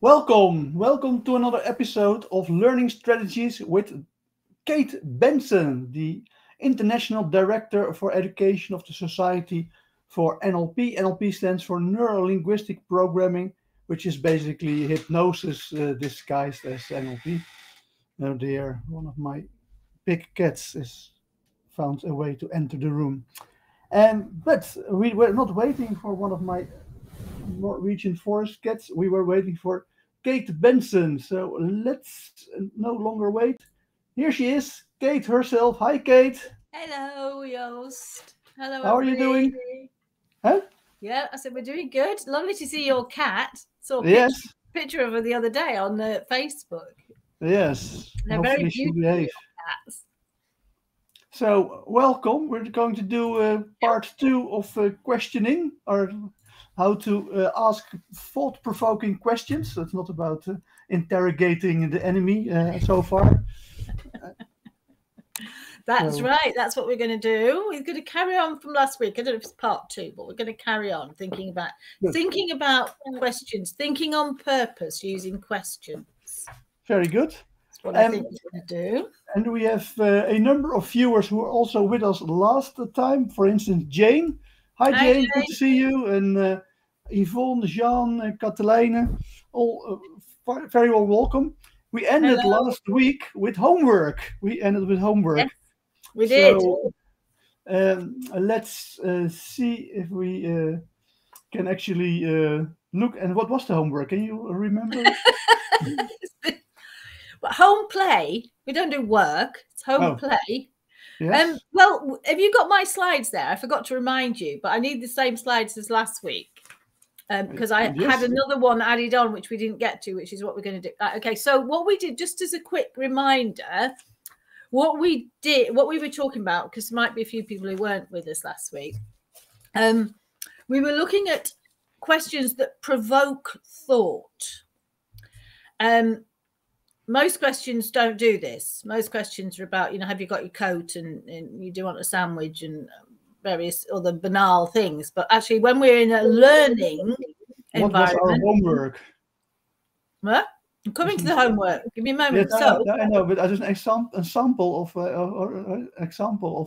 Welcome to another episode of Learning Strategies with Kate Benson, the International Director for Education of the Society for NLP. NLP stands for Neuro-Linguistic Programming, which is basically hypnosis disguised as NLP. Oh dear, one of my big cats has found a way to enter the room. But we were not waiting for one of my Norwegian forest cats. We were waiting for Kate Benson. So let's no longer wait. Here she is, Kate herself. Hi, Kate. Hello, Joost. Hello, How are you doing? Huh? Yeah, I said we're doing good. Lovely to see your cat. Saw a picture of her the other day on Facebook. Yes. They're very beautiful cats. So welcome. We're going to do part 2 of questioning, or how to ask thought-provoking questions. So it's not about interrogating the enemy so far. That's right. That's what we're going to do. We're going to carry on from last week. I don't know if it's part 2, but we're going to carry on thinking about questions, thinking on purpose using questions. Very good. That's what I think we're going to do. And we have a number of viewers who are also with us last time. For instance, Jane. Hi, Jane. Good to see you. And Yvonne, Jean, Katelijne, all very well welcome. We ended last week with homework. Yes, we did. So let's see if we can actually look. And what was the homework? Can you remember? Home play. We don't do work. It's home play. Yes. Well, have you got my slides there? I forgot to remind you, but I need the same slides as last week. Because I had another one added on, which we didn't get to, which is what we're going to do. Okay, so what we did, just as a quick reminder, what we were talking about, because there might be a few people who weren't with us last week, we were looking at questions that provoke thought. Most questions don't do this. Most questions are about, have you got your coat and you do want a sandwich and various other banal things. But actually, when we're in a learning environment, what was our homework? What? I'm coming to the homework. Give me a moment. Yes, I know, but as an example of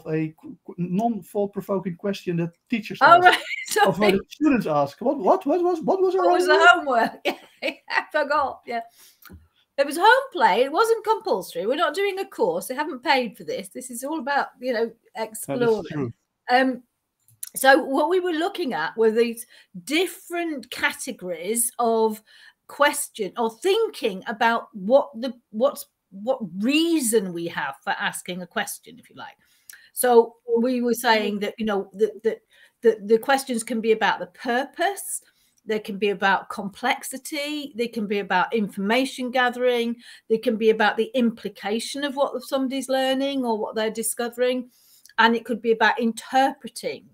a non-thought-provoking question that teachers ask, right. of what the students ask. What was our homework? The homework? I forgot. Yeah. It was home play. It wasn't compulsory. We're not doing a course. They haven't paid for this. This is all about, exploring. So what we were looking at were these different categories of question or thinking about what reason we have for asking a question, if you like. So we were saying that, the questions can be about the purpose. They can be about complexity. They can be about information gathering. They can be about the implication of what somebody's learning or what they're discovering. And it could be about interpreting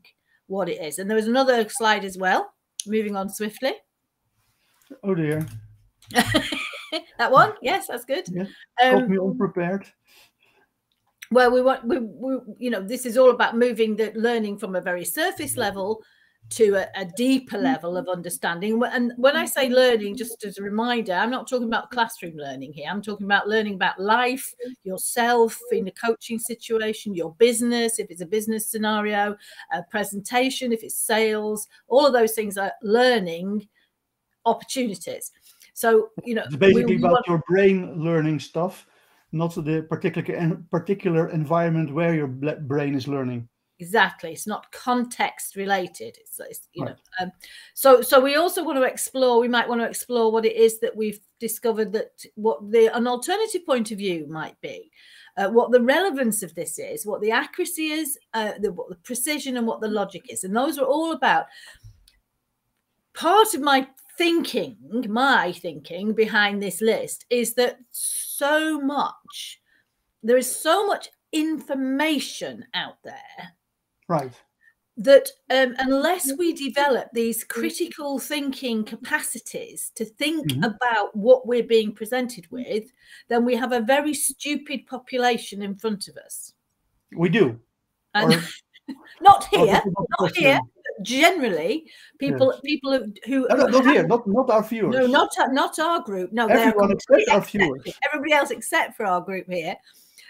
what it is. And there was another slide as well, moving on swiftly. Oh, dear. That one? Yes, that's good. Yeah. Caught me unprepared. Well, we this is all about moving the learning from a very surface level to a deeper level of understanding. And when I say learning, just as a reminder, I'm not talking about classroom learning here. I'm talking about learning about life, yourself in a coaching situation, your business, if it's a business scenario, a presentation, if it's sales, all of those things are learning opportunities. So, it's basically about your brain learning stuff, not the particular environment where your brain is learning. Exactly. It's not context related. It's right. So we also want to explore, we might want to explore what it is that we've discovered, that an alternative point of view might be, what the relevance of this is, what the accuracy is, what the precision and what the logic is. And those are all about part of my thinking behind this list is that there is so much information out there. Right. That unless we develop these critical thinking capacities to think about what we're being presented with, then we have a very stupid population in front of us. We do. And not here, generally, people who not here, not our viewers. No, not our group. No, everyone except our viewers. Everybody else except for our group here.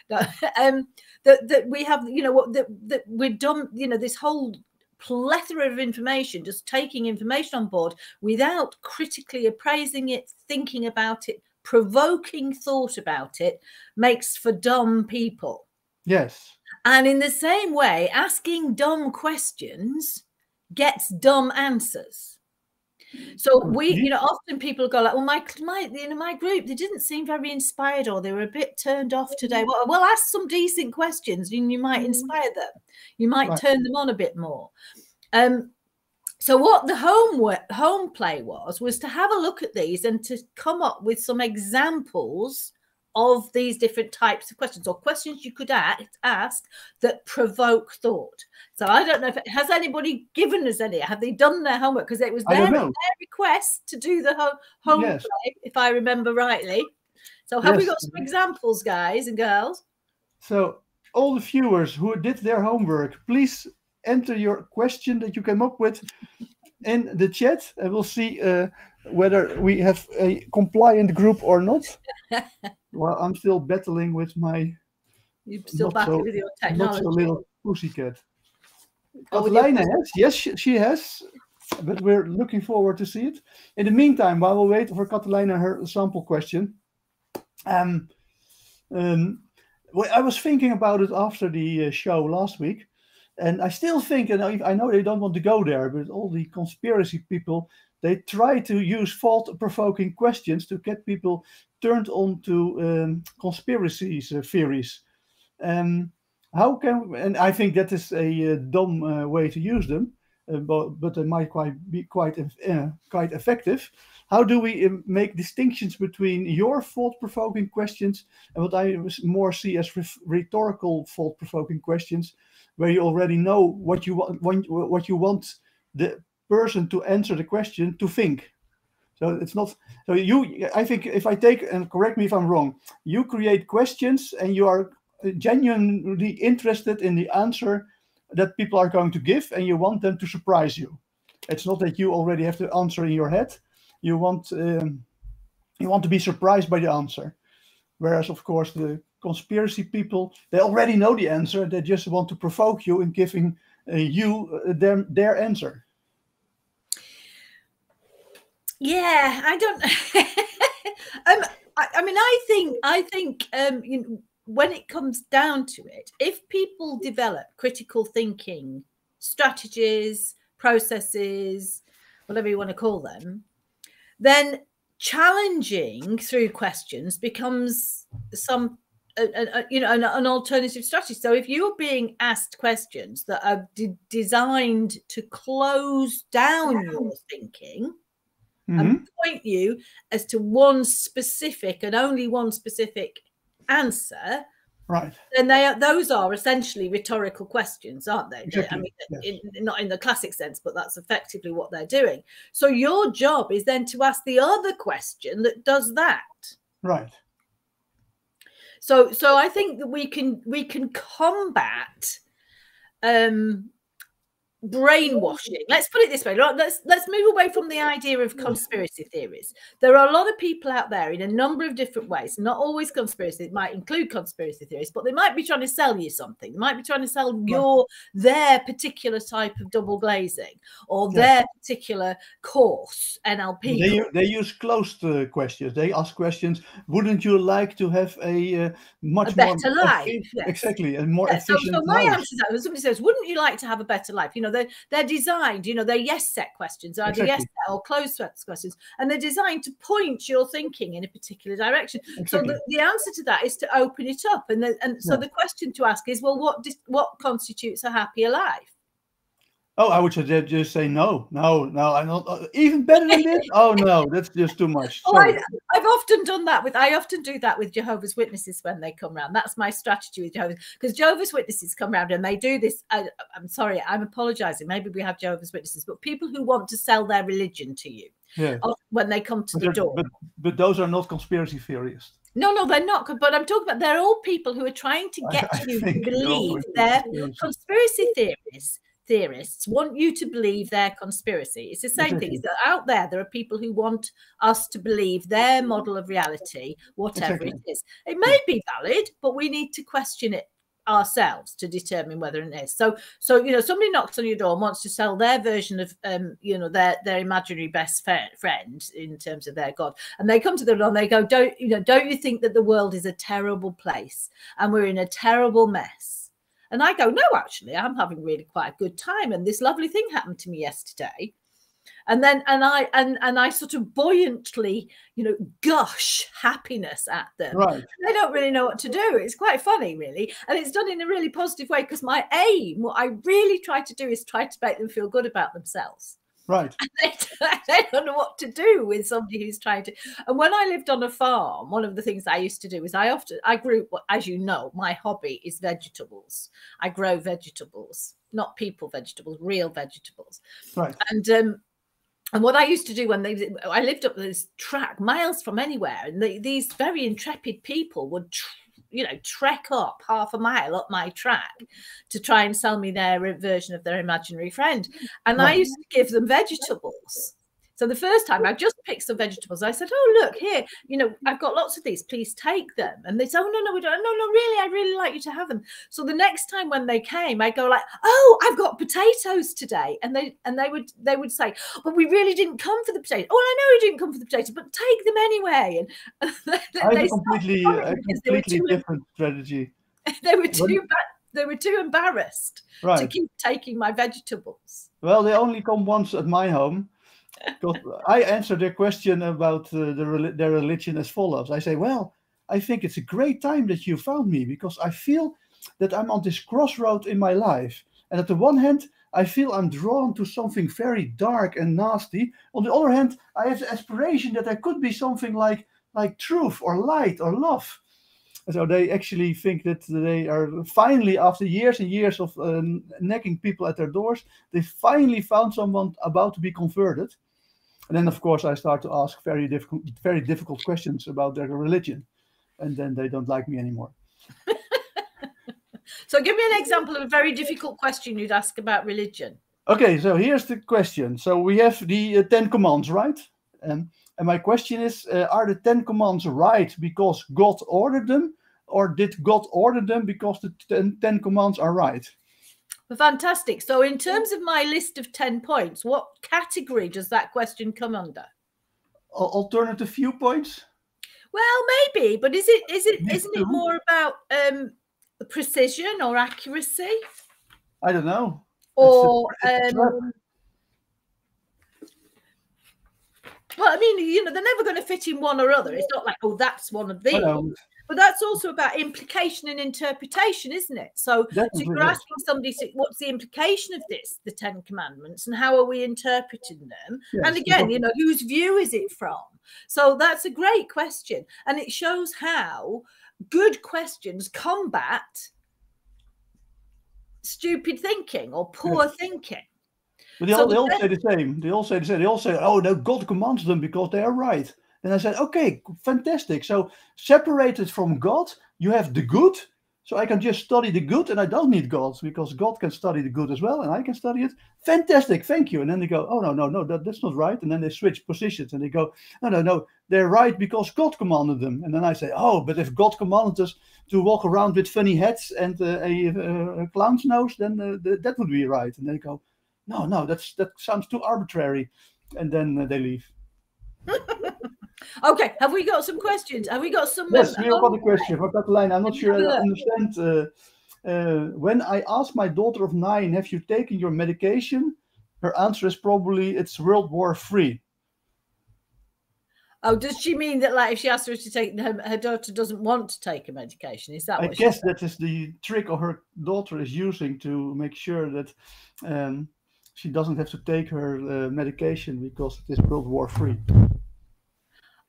That we have, that we're done. This whole plethora of information, just taking information on board without critically appraising it, thinking about it, provoking thought about it, makes for dumb people. Yes. And in the same way, asking dumb questions gets dumb answers. So we, often people go like, well, my group, they didn't seem very inspired, or they were a bit turned off today. Well, ask some decent questions and you might inspire them. You might turn them on a bit more. So what the home play was to have a look at these and to come up with some examples of these different types of questions, or questions you could ask that provoke thought. So I don't know has anybody given us any? Have they done their homework? Because it was their request to do the home play, if I remember rightly. So have we got some examples, guys and girls? So all the viewers who did their homework, please enter your question that you came up with in the chat, and we'll see whether we have a compliant group or not. Well, I'm still battling with my You're still battling with your technology. Not so little pussycat. Catalina has, yes, she has, but we're looking forward to see it. In the meantime, while we'll wait for Catalina her sample question, well, I was thinking about it after the show last week, and I still think, and I know they don't want to go there, but all the conspiracy people, they try to use thought-provoking questions to get people turned on to conspiracy theories. How can we, and I think that is a dumb way to use them, but they might be quite effective. How do we make distinctions between your thought-provoking questions and what I more see as rhetorical thought-provoking questions, where you already know what you want the person to answer the question to think? So it's not, so I think if I take, and correct me if I'm wrong, you create questions and you are genuinely interested in the answer that people are going to give, and you want them to surprise you. It's not that you already have the answer in your head. You want to be surprised by the answer. Whereas, of course, the conspiracy people, they already know the answer. They just want to provoke you in giving you their answer. Yeah, I don't. I think when it comes down to it, if people develop critical thinking strategies, processes, whatever you want to call them, then challenging through questions becomes an alternative strategy. So if you're being asked questions that are designed to close down your thinking, and point you as to one specific and only one specific answer, right? And those are essentially rhetorical questions, aren't they? Exactly. I mean, yes. Not in the classic sense, but that's effectively what they're doing. So your job is then to ask the other question that does that, right? So I think that we can combat brainwashing. Let's put it this way. Let's move away from the idea of conspiracy theories. There are a lot of people out there in a number of different ways, not always conspiracy. It might include conspiracy theories, but they might be trying to sell you something. They might be trying to sell their particular type of double glazing, or their particular course, NLP. They use closed questions. They ask questions. Wouldn't you like to have a much better life? Yes. Exactly, a more efficient so my life. answer to that, when somebody says, "Wouldn't you like to have a better life?" They're designed, they're yes set questions, either yes set or closed set questions, and they're designed to point your thinking in a particular direction. Exactly. So the answer to that is to open it up, and so the question to ask is, well, what constitutes a happier life? Oh, I would just say no. I'm not even better than this. Oh no, that's just too much. I've often done that I often do that with Jehovah's Witnesses when they come around. That's my strategy with Jehovah's, because Jehovah's Witnesses come around and they do this. I'm sorry, I'm apologizing. Maybe we have Jehovah's Witnesses, but people who want to sell their religion to you when they come to the door. But those are not conspiracy theorists. No, they're not. But I'm talking about, they're all people who are trying to get you to believe they're conspiracy theories. theorists want you to believe their conspiracy. It's the same thing. It's that out there are people who want us to believe their model of reality, whatever it is. It may be valid, but we need to question it ourselves to determine whether it is. So somebody knocks on your door and wants to sell their version of their imaginary best friend in terms of their God, and they come to the door and they go, don't you think that the world is a terrible place and we're in a terrible mess? And I go, no, actually, I'm having really quite a good time, and this lovely thing happened to me yesterday. And then I sort of buoyantly, gush happiness at them. Right. They don't really know what to do. It's quite funny, really. And it's done in a really positive way, because my aim, what I really try to do, is try to make them feel good about themselves. Right. They don't know what to do with somebody who's trying to. And when I lived on a farm, one of the things I used to do is I grew, as you know, my hobby is vegetables. I grow vegetables, not people vegetables, real vegetables. Right. And what I used to do I lived up this track miles from anywhere, and these very intrepid people would trek up half a mile up my track to try and sell me their version of their imaginary friend. And I used to give them vegetables. So the first time I just picked some vegetables, I said, oh, look here, I've got lots of these, please take them. And they said, oh, no, we don't. No, really, I'd really like you to have them. So the next time when they came, I go like, oh, I've got potatoes today. And they would say, but we really didn't come for the potatoes. Oh, I know you didn't come for the potatoes, but take them anyway. And I have a completely different strategy. They were too embarrassed to keep taking my vegetables. Well, they only come once at my home. I answer their question about their religion as follows. I say, well, I think it's a great time that you found me, because I feel that I'm on this crossroad in my life. And at the one hand, I feel I'm drawn to something very dark and nasty. On the other hand, I have the aspiration that I could be something like truth or light or love. And so they actually think that they are finally, after years and years of nagging people at their doors, they finally found someone about to be converted. And then, of course, I start to ask very difficult questions about their religion. And then they don't like me anymore. So give me an example of a very difficult question you'd ask about religion. Okay, so here's the question. So we have the 10 commands, right? And my question is, are the 10 commands right because God ordered them? Or did God order them because the 10 commands are right? Fantastic. So in terms of my list of 10 points, what category does that question come under? Alternative viewpoints? Well, maybe, but isn't it more about precision or accuracy? I don't know. Or well, I mean, they're never going to fit in one or other. It's not like, oh, that's one of these. But that's also about implication and interpretation, isn't it? So you're asking somebody, what's the implication of this, the 10 commandments, and how are we interpreting them? Yes, and again, whose view is it from? So that's a great question. And it shows how good questions combat stupid thinking or poor thinking. But they all say the same. They all say, oh, no, God commands them because they are right. And I said, okay, fantastic. So separated from God, you have the good. So I can just study the good and I don't need God, because God can study the good as well and I can study it. Fantastic, thank you. And then they go, oh, no, that's not right. And then they switch positions and they go, no, they're right because God commanded them. And then I say, oh, but if God commanded us to walk around with funny hats and a clown's nose, then that would be right. And they go, no, that sounds too arbitrary. And then they leave. Okay, have we got some questions? Have we got some? Yes, we've got a question for Catalina. I'm not sure I understand. When I ask my daughter of 9, have you taken your medication? Her answer is probably it's World War III. Oh, does she mean that, like, if she asks her to take, her daughter doesn't want to take a medication? Is that what I guess that is the trick of her daughter is using to make sure that she doesn't have to take her medication because it is World War III.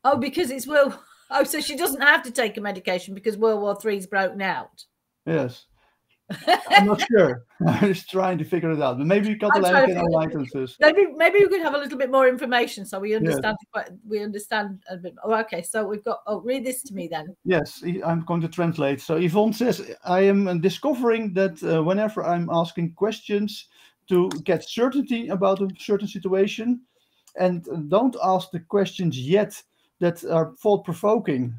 Oh, because it's so she doesn't have to take a medication because World War III's broken out. Yes. I'm not sure. I'm just trying to figure it out. But maybe Catalina can enlighten us. Maybe we could have a little bit more information so we understand. Yes. We understand a bit. Oh, okay. So we've got. Oh, read this to me then. Yes, I'm going to translate. So Yvonne says, I am discovering that whenever I'm asking questions to get certainty about a certain situation, and don't ask the questions yet that are thought-provoking.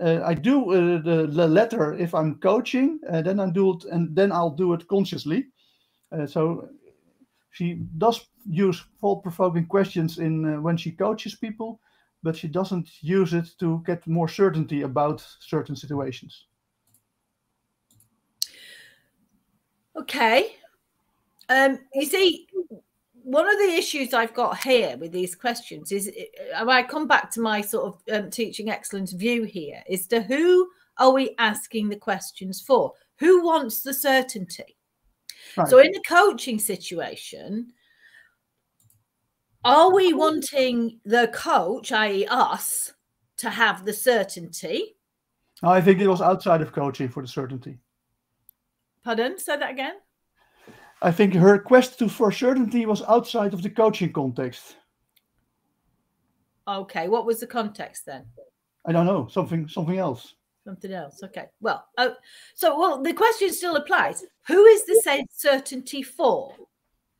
I do the latter if I'm coaching, then I do it, and then I'll do it consciously. So she does use thought-provoking questions in when she coaches people, but she doesn't use it to get more certainty about certain situations. Okay. You see, one of the issues I've got here with these questions is, I come back to my sort of teaching excellence view here, is to who are we asking the questions for? Who wants the certainty? Right. So in a coaching situation, are we wanting the coach, i.e. us, to have the certainty? I think it was outside of coaching for the certainty. Pardon? Say that again? I think her quest for certainty was outside of the coaching context. Okay, what was the context then? I don't know, something else. Something else. Okay. Well, well, the question still applies. Who is the certainty for?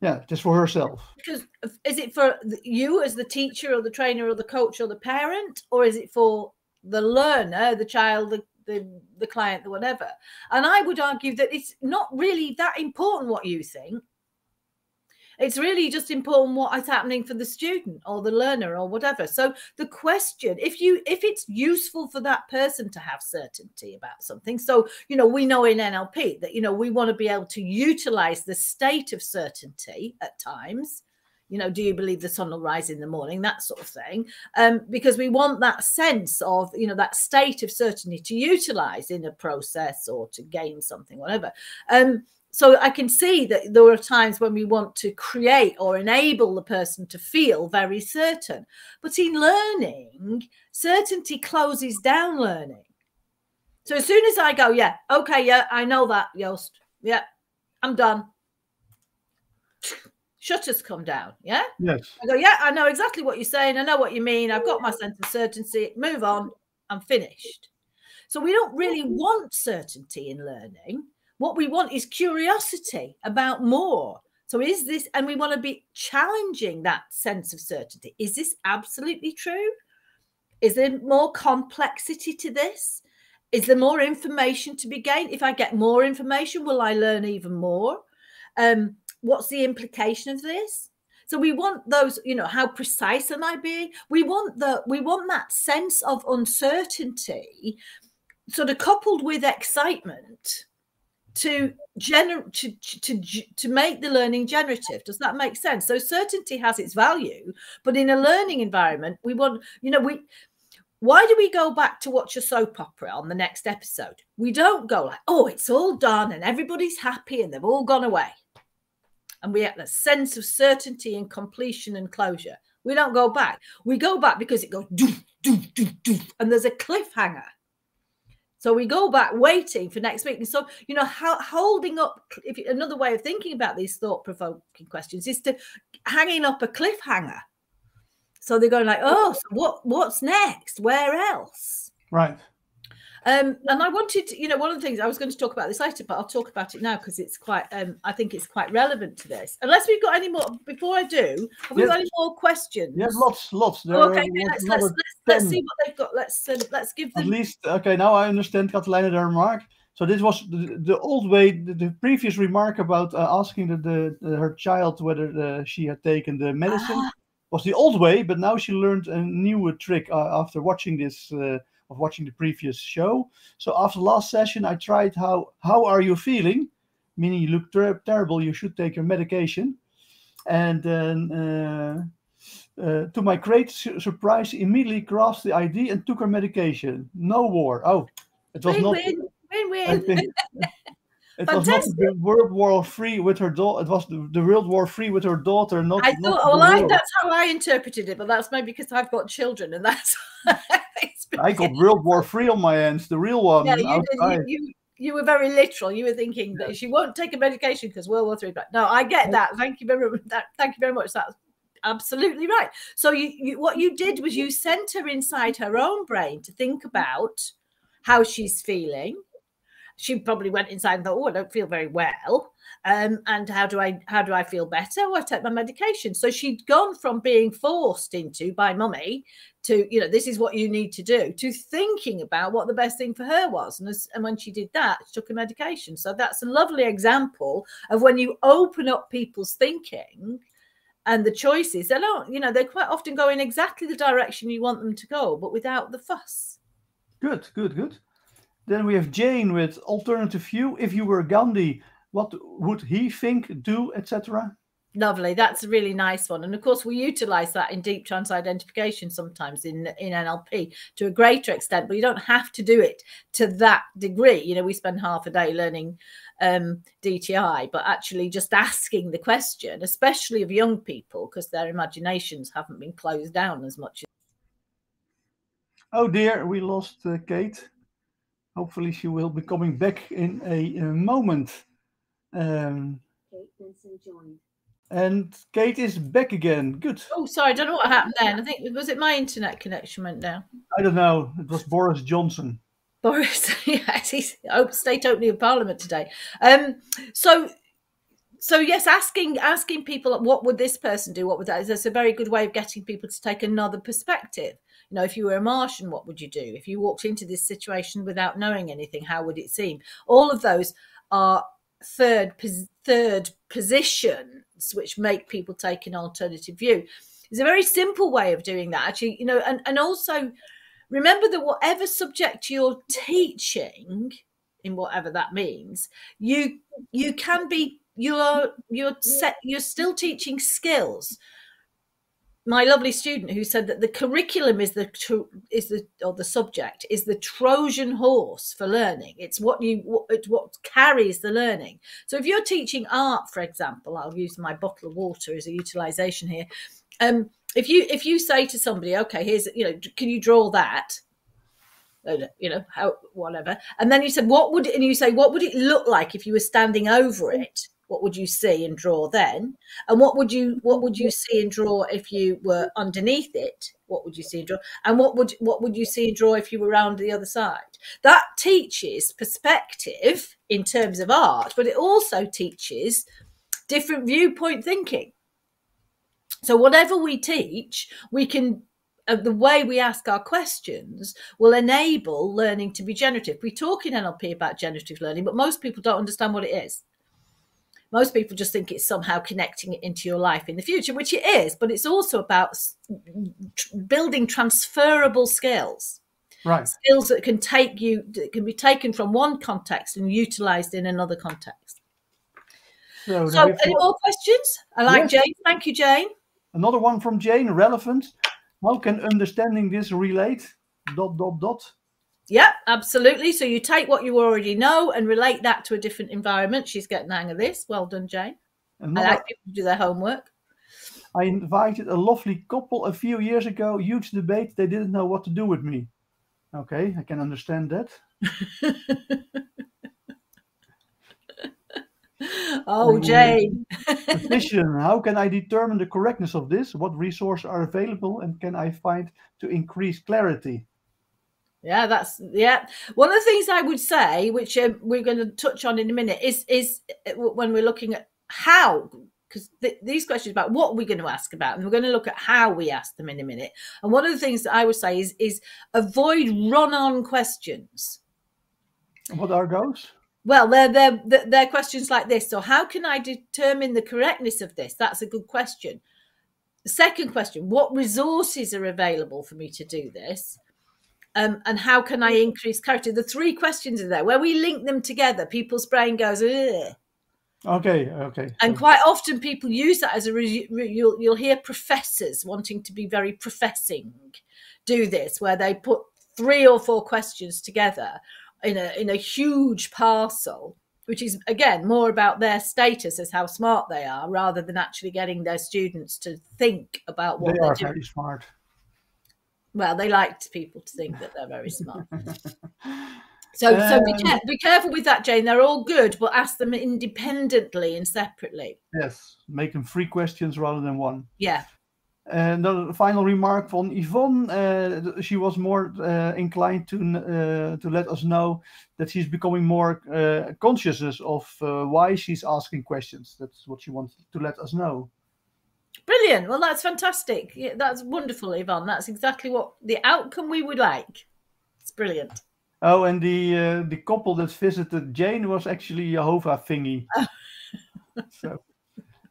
Yeah, just for herself. Because is it for you as the teacher or the trainer or the coach or the parent, or is it for the learner, the child, the client, the whatever? And I would argue that it's not really that important what you think. It's really just important what is happening for the student or the learner or whatever. So the question, if it's useful for that person to have certainty about something. So, we know in NLP that, we want to be able to utilize the state of certainty at times. Do you believe the sun will rise in the morning? That sort of thing. Because we want that sense of, that state of certainty to utilize in a process or to gain something, whatever. So I can see that there are times when we want to create or enable the person to feel very certain. But in learning, certainty closes down learning. So as soon as I go, yeah, okay, yeah, I know that, Joost. Yeah, I'm done. Shutters come down, yeah? Yes. I go, yeah, I know exactly what you're saying. I know what you mean. I've got my sense of certainty. Move on. I'm finished. So we don't really want certainty in learning. What we want is curiosity about more. So is this, and we want to be challenging that sense of certainty. Is this absolutely true? Is there more complexity to this? Is there more information to be gained? If I get more information, will I learn even more? What's the implication of this? So we want those, how precise am I being? We want that sense of uncertainty sort of coupled with excitement to make the learning generative. Does that make sense? So certainty has its value, but in a learning environment, we want, why do we go back to watch a soap opera on the next episode? We don't go like, oh, it's all done and everybody's happy and they've all gone away. And we have a sense of certainty and completion and closure. We don't go back. We go back because it goes doof, doof, doof, doof, and there's a cliffhanger. So we go back waiting for next week. And so, holding up, another way of thinking about these thought-provoking questions is to hanging up a cliffhanger. So they're going like, oh, so what's next? Where else? Right. And I wanted to, one of the things I was going to talk about this later, but I'll talk about it now because it's quite, I think it's quite relevant to this. Unless we've got any more, before I do, have we got any more questions? Yes, lots. Okay, let's see what they've got. Let's give them. At least, okay, now I understand, Catalina, the remark. So this was the old way, the previous remark about asking her child whether she had taken the medicine was the old way, but now she learned a new trick after watching this. Of watching the previous show. So after the last session, I tried how are you feeling? Meaning you look terrible, you should take your medication. And then to my great surprise, immediately grasped the idea and took her medication. No war. Oh, it was win-win. It was not the World War III with her daughter. It was the World War III with her daughter. Not. I thought. That's how I interpreted it, but that's maybe because I've got children, and that's. I got World War III on my hands, the real one. Yeah, you were very literal. You were thinking that she won't take a medication because World War III. But no, I get that. Thank you very much. Thank you very much. That's absolutely right. So what you did was you sent her inside her own brain to think about how she's feeling. she probably went inside and thought, oh, I don't feel very well. And how do I feel better? Well, I take my medication. So she'd gone from being forced into by mummy to, this is what you need to do, to thinking about what the best thing for her was. And when she did that, she took a medication. So that's a lovely example of when you open up people's thinking and the choices, they quite often go in exactly the direction you want them to go, but without the fuss. Good. Then we have Jane with alternative view. If you were Gandhi, what would he think, do, etc.? Lovely. That's a really nice one. And of course, we utilize that in deep trance identification sometimes in NLP to a greater extent, but you don't have to do it to that degree. We spend half a day learning DTI, but actually just asking the question, especially of young people, because their imaginations haven't been closed down as much. Oh dear, we lost Kate. Hopefully she will be coming back in a moment. Kate Benson joined. And Kate is back again. Good. Oh, sorry, I don't know what happened then. I think, was it my internet connection went down? I don't know. It was Boris Johnson. Boris, yes, he's state opening of Parliament today. So yes, asking people, what would this person do? What would that? That's a very good way of getting people to take another perspective. If you were a Martian, what would you do? If you walked into this situation without knowing anything, how would it seem? All of those are third positions which make people take an alternative view. It's a very simple way of doing that, actually. And also remember that whatever subject you're teaching, in whatever that means, you're still teaching skills. My lovely student who said that the curriculum is the subject is the Trojan horse for learning. It's what carries the learning. So if you're teaching art, for example, I'll use my bottle of water as a utilization here. If you say to somebody, okay, here's, can you draw that? How, whatever. And then you said, what would it look like if you were standing over it? What would you see and draw then? And what would you see and draw if you were underneath it? What would you see and draw? And what would you see and draw if you were around the other side? That teaches perspective in terms of art, but it also teaches different viewpoint thinking. So whatever we teach, we can, the way we ask our questions will enable learning to be generative. We talk in NLP about generative learning, but most people don't understand what it is. Most people just think it's somehow connecting it into your life in the future, which it is, but it's also about building transferable skills. Right. Skills that can be taken from one context and utilized in another context. So any more questions? I like yes. Jane. Thank you, Jane. Another one from Jane, relevant. How can understanding this relate? ... Yeah, absolutely. So you take what you already know and relate that to a different environment. She's getting the hang of this. Well done, Jane. I like people to do their homework. I invited a lovely couple a few years ago. Huge debate. They didn't know what to do with me. Okay, I can understand that. Oh, Jane. Petition. How can I determine the correctness of this? What resources are available and can I find to increase clarity? Yeah, one of the things I would say, which we're going to touch on in a minute, is when we're looking at how, because these questions about what we're going to ask about, and we're going to look at how we ask them in a minute. And one of the things that I would say is avoid run-on questions. What are those? Well, they're questions like this. So how can I determine the correctness of this? That's a good question. The second question, what resources are available for me to do this? And how can I increase clarity? The three questions are there. Where we link them together, people's brain goes, ugh. Okay. And quite often people use that as you'll hear professors wanting to be very professing do this, where they put 3 or 4 questions together in a huge parcel, which is, again, more about their status as how smart they are, rather than actually getting their students to think about what they're doing. They are very smart. Well, they like people to think that they're very smart. So be careful with that, Jane. They're all good, but ask them independently and separately. Yes, make them 3 questions rather than 1. Yeah. And the final remark from Yvonne, she was more inclined to let us know that she's becoming more conscious of why she's asking questions. That's what she wants to let us know. Brilliant. Well, that's fantastic. Yeah, that's wonderful, Yvonne. That's exactly what the outcome we would like. It's brilliant. Oh, and the couple that visited Jane was actually a Jehovah thingy. So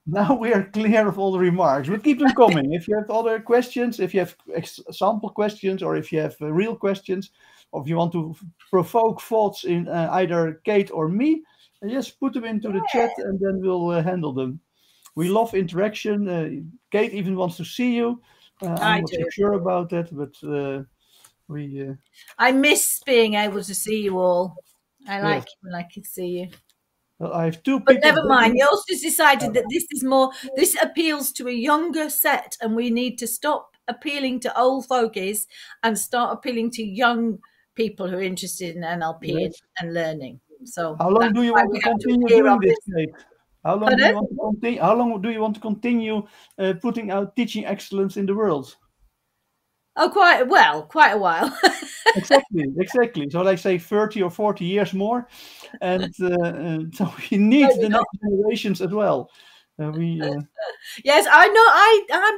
now we are clear of all the remarks, but keep them coming. If you have other questions, if you have example questions, or if you have real questions, or if you want to provoke thoughts in either Kate or me, just put them into the chat and then we'll handle them. We love interaction. Kate even wants to see you. I'm not so sure about that, but I miss being able to see you all. I like it when I can see you. Well, I have two people. But never mind. Yours just decided that this appeals to a younger set, and we need to stop appealing to old fogies and start appealing to young people who are interested in NLP and learning. So how long do you want to continue doing this, Kate? How long do you want to continue? How long do you want to continue putting out teaching excellence in the world? Oh, quite a while. Exactly. So, like, say 30 or 40 years more, and so we need the next generations as well. Yes, I know.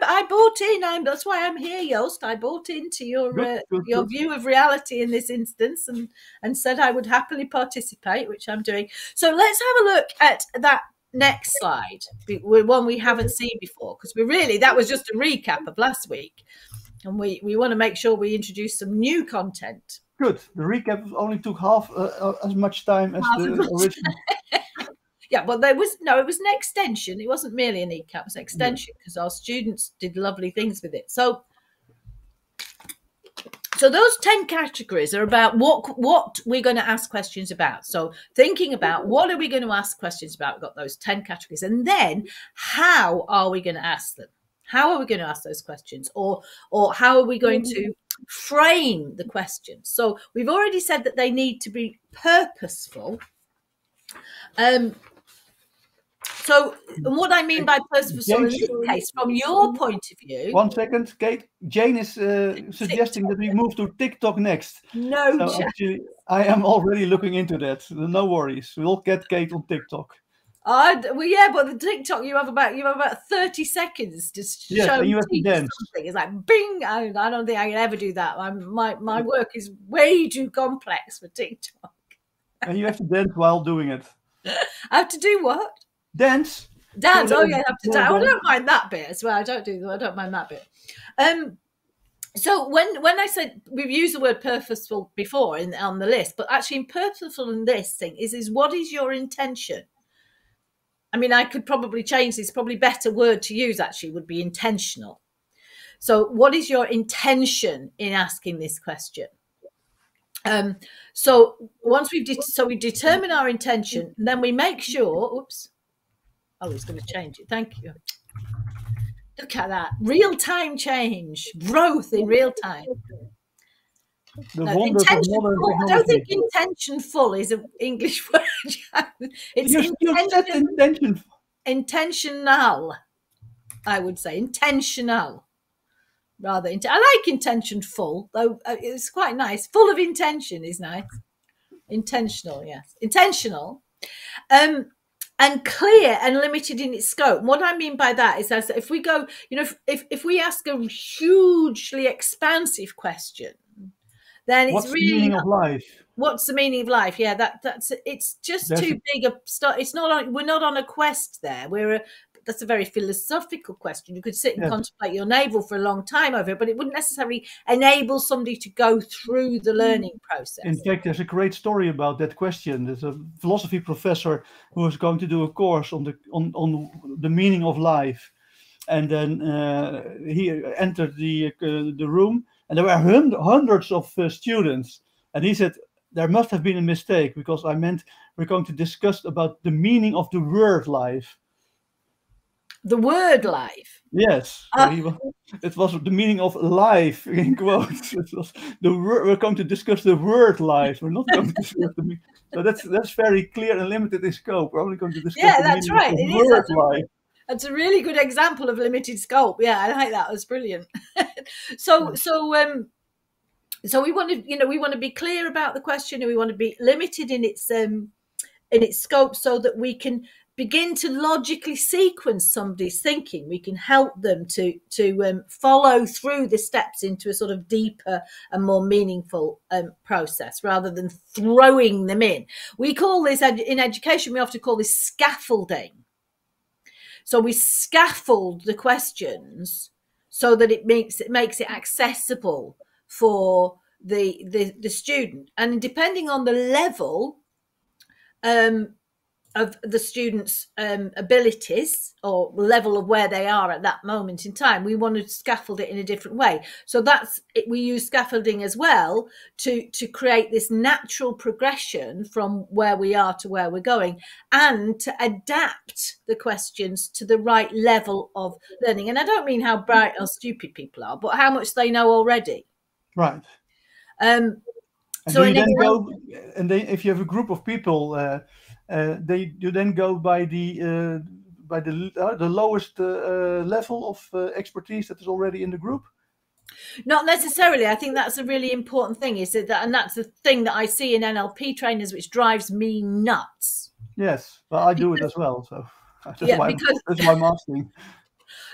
I bought in. That's why I'm here, Joost. I bought into your your view of reality in this instance, and said I would happily participate, which I'm doing. So let's have a look at that next slide, one we haven't seen before, because that was just a recap of last week. And we want to make sure we introduce some new content. Good. The recap only took half as much time as the original. Yeah, but it was an extension. It wasn't merely a recap; it was an extension because our students did lovely things with it. So those 10 categories are about what we're going to ask questions about. So thinking about what are we going to ask questions about? We've got those 10 categories, and then how are we going to ask them? How are we going to ask those questions, or how are we going to frame the questions? So we've already said that they need to be purposeful. So what I mean by purposeful, so in this case, from your point of view. 1 second, Kate. Jane is suggesting that we move to TikTok next. No, so actually, I am already looking into that. No worries. We'll get Kate on TikTok. But the TikTok you have about 30 seconds to show you have to dance. Something. It's like bing. I don't think I can ever do that. My work is way too complex for TikTok. And you have to dance while doing it. I have to do what? Dance. Oh yeah, I have to dance. I don't mind that bit as well. I don't mind that bit. So when I said we've used the word purposeful before on the list, but actually in purposeful in this thing is what is your intention? I mean, I could probably change this. Probably better word to use actually would be intentional. So what is your intention in asking this question? So once we determine our intention, and then we make sure, oops. Oh, it's going to change it. Thank you. Look at that. Real-time change. Growth in real time. I don't think intentionful is an English word. It's intentional, I would say. Intentional. I like intentionful, though it's quite nice. Full of intention is nice. Intentional, yes. Intentional. And clear and limited in its scope. What I mean by that is that if we go, if we ask a hugely expansive question, then what's the meaning of life? What's the meaning of life? Yeah, it's just too big a start. We're not on a quest there. That's a very philosophical question. You could sit and contemplate your navel for a long time over it, but it wouldn't necessarily enable somebody to go through the learning process. In fact, there's a great story about that question. There's a philosophy professor who was going to do a course on the meaning of life, and then he entered the room, and there were hundreds of students, and he said, there must have been a mistake because I meant we're going to discuss about the meaning of the word life. The word life. Yes, it was the meaning of life in quotes. It was we're going to discuss the word life. We're not going to discuss the meaning. So that's very clear and limited in scope. We're only going to discuss the meaning of the word life. That's a really good example of limited scope. Yeah, I like that. That's brilliant. So we want to, we want to be clear about the question, and we want to be limited in its scope, so that we can begin to logically sequence somebody's thinking. We can help them to follow through the steps into a sort of deeper and more meaningful process, rather than throwing them in. We call this, in education, we often call this scaffolding. So we scaffold the questions so that it makes it accessible for the student, and depending on the level of the student's abilities, or level of where they are at that moment in time, we want to scaffold it in a different way. So that's it. We use scaffolding as well to create this natural progression from where we are to where we're going, and to adapt the questions to the right level of learning. And I don't mean how bright or stupid people are, but how much they know already. Right. And so you then go, and if you have a group of people, you then go by the lowest level of expertise that is already in the group? Not necessarily. I think that's a really important thing, is that, and that's the thing that I see in NLP trainers, which drives me nuts. Yes, well, I do it as well, so that's why I'm asking.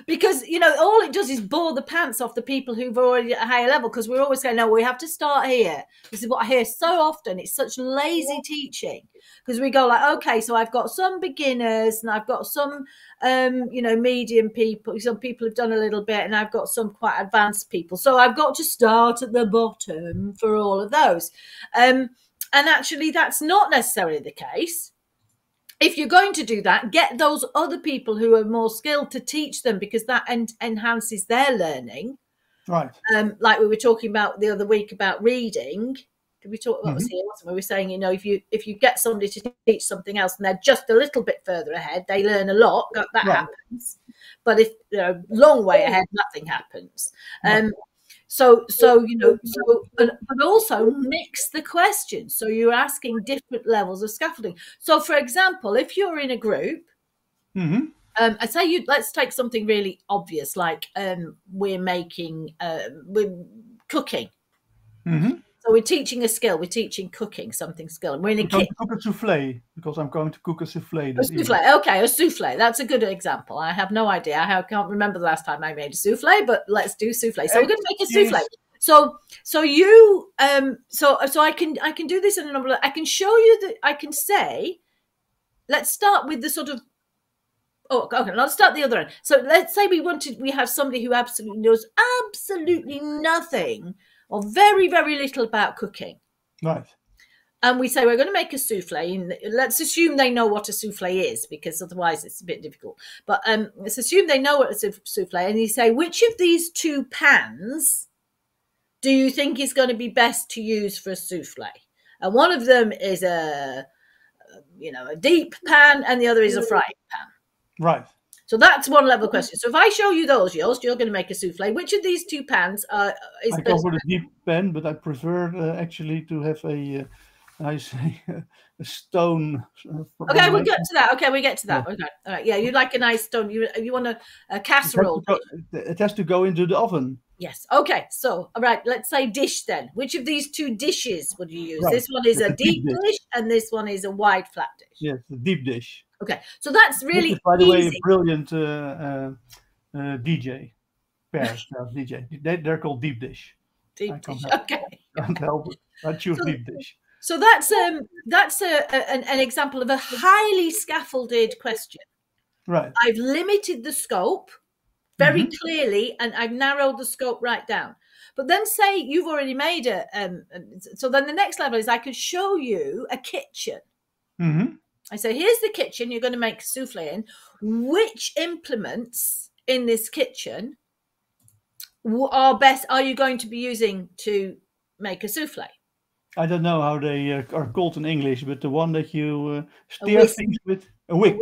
Because, all it does is bore the pants off the people who've already at a higher level, because we're always going, no, we have to start here. This is what I hear so often. It's such lazy teaching, because we go like, okay, so I've got some beginners, and I've got some, medium people, some people have done a little bit, and I've got some quite advanced people. So I've got to start at the bottom for all of those. And actually, that's not necessarily the case. If you're going to do that, get those other people who are more skilled to teach them, because that enhances their learning. Right. Like we were talking about the other week about reading. Did we talk? That was here, wasn't we? We were saying, if you get somebody to teach something else and they're just a little bit further ahead, they learn a lot. That happens. But if they're a long way ahead, nothing happens. But also mix the questions. So you're asking different levels of scaffolding. So, for example, if you're in a group, I say let's take something really obvious, like we're cooking. So we're teaching a skill. We're teaching cooking, something skill. And we're in a kitchen. Cook a souffle, because I'm going to cook a souffle. A souffle. Okay, a souffle. That's a good example. I have no idea. I can't remember the last time I made a souffle, but let's do souffle. So we're going to make a souffle. So I can do this in a number of, I can show you that I can say, let's start with the sort of, let's start the other end. So let's say we have somebody who absolutely knows absolutely nothing or very, very little about cooking. Right. And we say, we're going to make a souffle. And let's assume they know what a souffle is, because otherwise it's a bit difficult. But let's assume they know what a souffle. And you say, which of these two pans do you think is going to be best to use for a souffle? And one of them is a deep pan, and the other is a frying pan. Right. So that's one level question. So if I show you those, Joost, you're going to make a souffle. Which of these two pans is best? I go for the deep pan, but I prefer actually to have a stone. Okay, we'll get to that. Okay, we get to that. Yeah. Okay, all right. Yeah, you like a nice stone. You want a casserole. It has to go into the oven. Yes. Okay. So, all right. Let's say dish then. Which of these two dishes would you use? Right. This one is a deep dish, and this one is a wide flat dish. Yes, the deep dish. Okay. So that's really easy. By the way, a brilliant DJ pair. DJ. They're called deep dish. Deep dish. Okay. Can't help it. I choose deep dish. So that's an example of a highly scaffolded question. Right. I've limited the scope very clearly, and I've narrowed the scope right down. But then say you've already made so then the next level is I could show you a kitchen. I say, here's the kitchen you're going to make a souffle in. Which implements in this kitchen are you going to be using to make a souffle? I don't know how they are called in English, but the one that you steer things with, a whisk.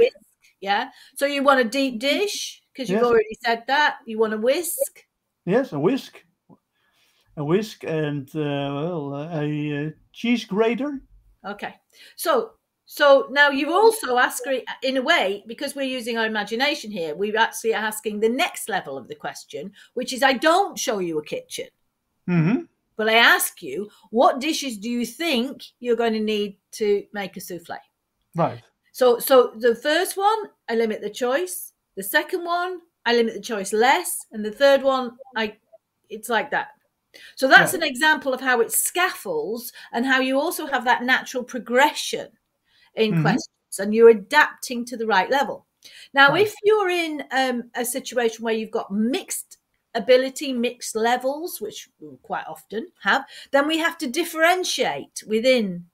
Yeah. So you want a deep dish, because you've already said that. You want a whisk. Yes, a whisk. A whisk and a cheese grater. Okay. So So now you also ask, in a way, because we're using our imagination here, we're actually asking the next level of the question, which is, I don't show you a kitchen, but I ask you, what dishes do you think you're going to need to make a souffle? Right. So the first one, I limit the choice. The second one, I limit the choice less. And the third one, it's like that. So that's an example of how it scaffolds and how you also have that natural progression in questions, and you're adapting to the right level. Now, if you're in a situation where you've got mixed ability, mixed levels, which we quite often have, then we have to differentiate within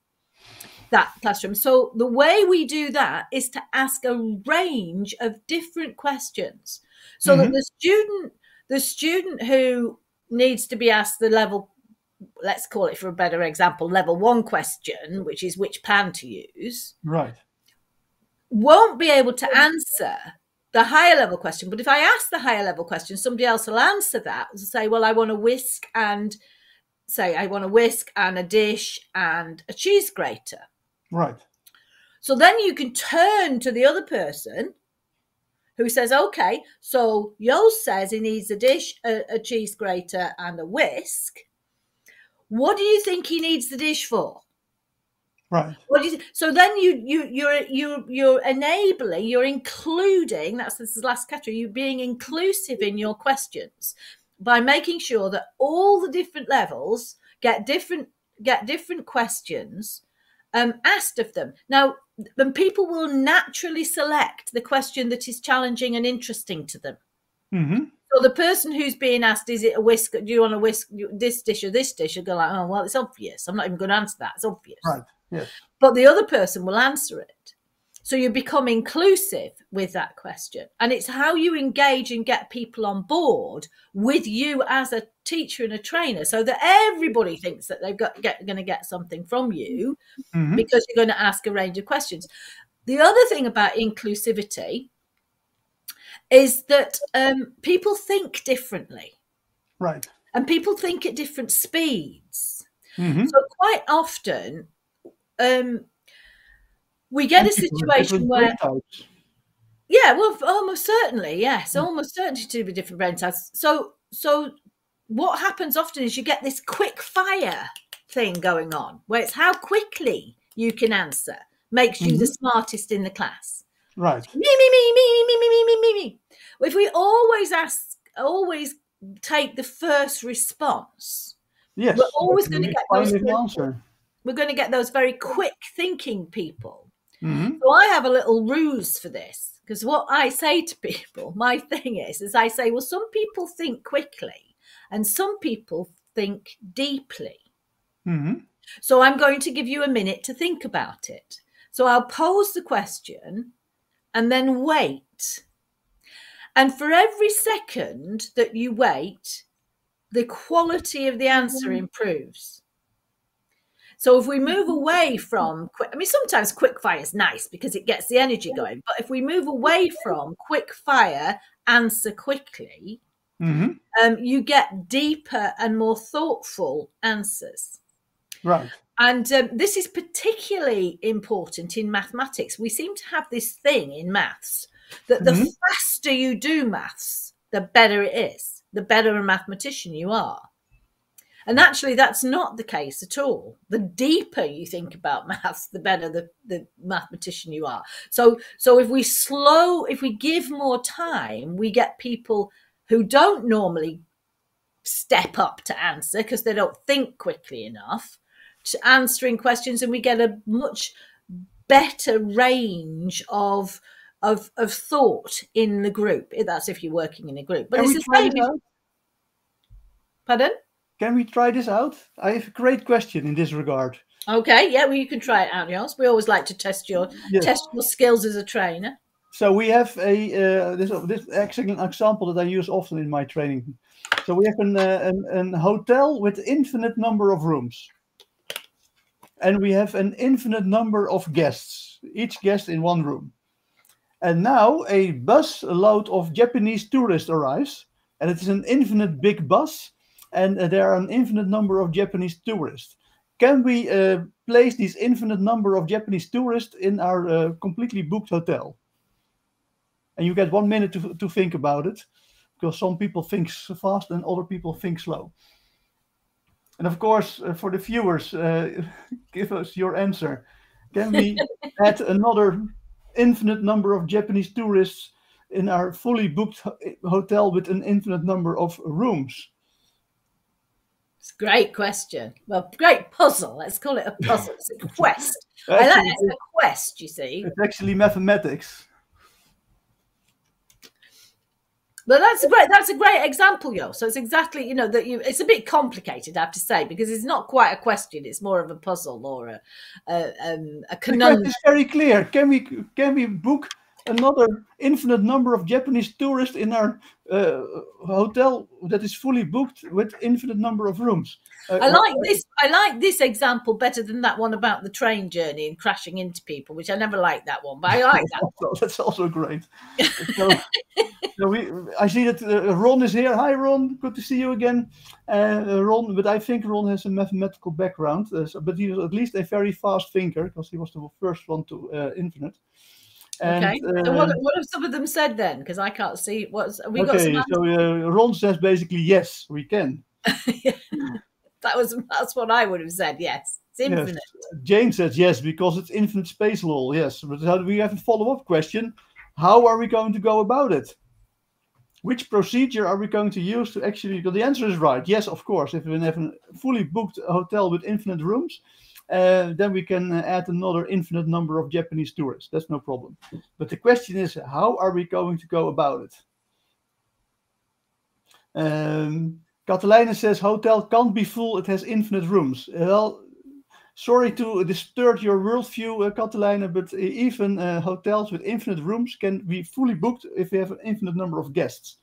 that classroom. So the way we do that is to ask a range of different questions, so that the student who needs to be asked the level, let's call it for a better example, level 1 question, which is which pan to use, right, won't be able to answer the higher level question. But if I ask the higher level question, somebody else will answer that and say, well, I want a whisk and a dish and a cheese grater. Right. So then you can turn to the other person who says, okay, so Yost says he needs a dish, a cheese grater and a whisk. What do you think he needs the dish for? Right. What do you so then you're enabling, you're including, this is the last category, you're being inclusive in your questions by making sure that all the different levels get different questions asked of them. Now, then people will naturally select the question that is challenging and interesting to them. So the person who's being asked, is it a whisk? Do you want to whisk this dish or this dish? Will go like, oh, well, it's obvious. I'm not even going to answer that. It's obvious. Right. Yes. But the other person will answer it. So you become inclusive with that question. And it's how you engage and get people on board with you as a teacher and a trainer, so that everybody thinks that they're going to get something from you because you're going to ask a range of questions. The other thing about inclusivity is that people think differently. Right. And people think at different speeds. So quite often we get a situation where, yeah, well, almost certainly, yes, almost certainly to be different brain types. So what happens often is you get this quick fire thing going on, where it's how quickly you can answer makes you the smartest in the class. Right. Me. If we always take the first response, yes, we're always going to get those. Answer. We're going to get those very quick thinking people. So I have a little ruse for this, because what I say to people, my thing is I say, well, some people think quickly and some people think deeply. So I'm going to give you a minute to think about it. So I'll pose the question and then wait. And for every second that you wait, the quality of the answer improves. So if we move away from sometimes quick fire is nice because it gets the energy going. But if we move away from quick fire, answer quickly, you get deeper and more thoughtful answers. Right. And this is particularly important in mathematics. We seem to have this thing in maths that the faster you do maths, the better it is, the better a mathematician you are. And actually, that's not the case at all. The deeper you think about maths, the better the mathematician you are. So if we give more time, we get people who don't normally step up to answer because they don't think quickly enough to answering questions, and we get a much better range of thought in the group. That's if you're working in a group. But it's the same. Pardon? Can we try this out? I have a great question in this regard. Okay, yeah, well, you can try it out, Jos. We always like to test your skills as a trainer. So we have this excellent example that I use often in my training. So we have an hotel with infinite number of rooms. And we have an infinite number of guests, each guest in one room. And now a load of Japanese tourists arrives, and it is an infinite big bus. And there are an infinite number of Japanese tourists. can we place this infinite number of Japanese tourists in our completely booked hotel? And you get 1 minute to think about it, because some people think fast and other people think slow. And of course, for the viewers, give us your answer. Can we add another infinite number of Japanese tourists in our fully booked hotel with an infinite number of rooms? It's a great question. Well, great puzzle. Let's call it a puzzle. It's a quest. I like it. It's a quest, you see. It's actually mathematics. But that's a great example, yo. So it's exactly, you know, that it's a bit complicated, I have to say, because it's not quite a question. It's more of a puzzle or a conundrum. It's very clear. Can we book another infinite number of Japanese tourists in our hotel that is fully booked with infinite number of rooms? I like this example better than that one about the train journey and crashing into people, which I never liked that one, but I like that. That's also great. I see that Ron is here. Hi, Ron. Good to see you again, Ron. But I think Ron has a mathematical background, but he was at least a very fast thinker, because he was the first one to infinite. And, okay. So what have some of them said then? Because I can't see what's. So Ron says basically yes, we can. That's what I would have said. Yes, it's infinite. Yes. Jane says yes because it's infinite space law. Yes, but how do we have a follow-up question? How are we going to go about it? Which procedure are we going to use to actually? Because the answer is right. Yes, of course. If we have a fully booked hotel with infinite rooms, then we can add another infinite number of Japanese tourists. That's no problem. But the question is, how are we going to go about it? Catalina says, hotel can't be full. It has infinite rooms. Well, sorry to disturb your worldview, Catalina, but even hotels with infinite rooms can be fully booked if we have an infinite number of guests.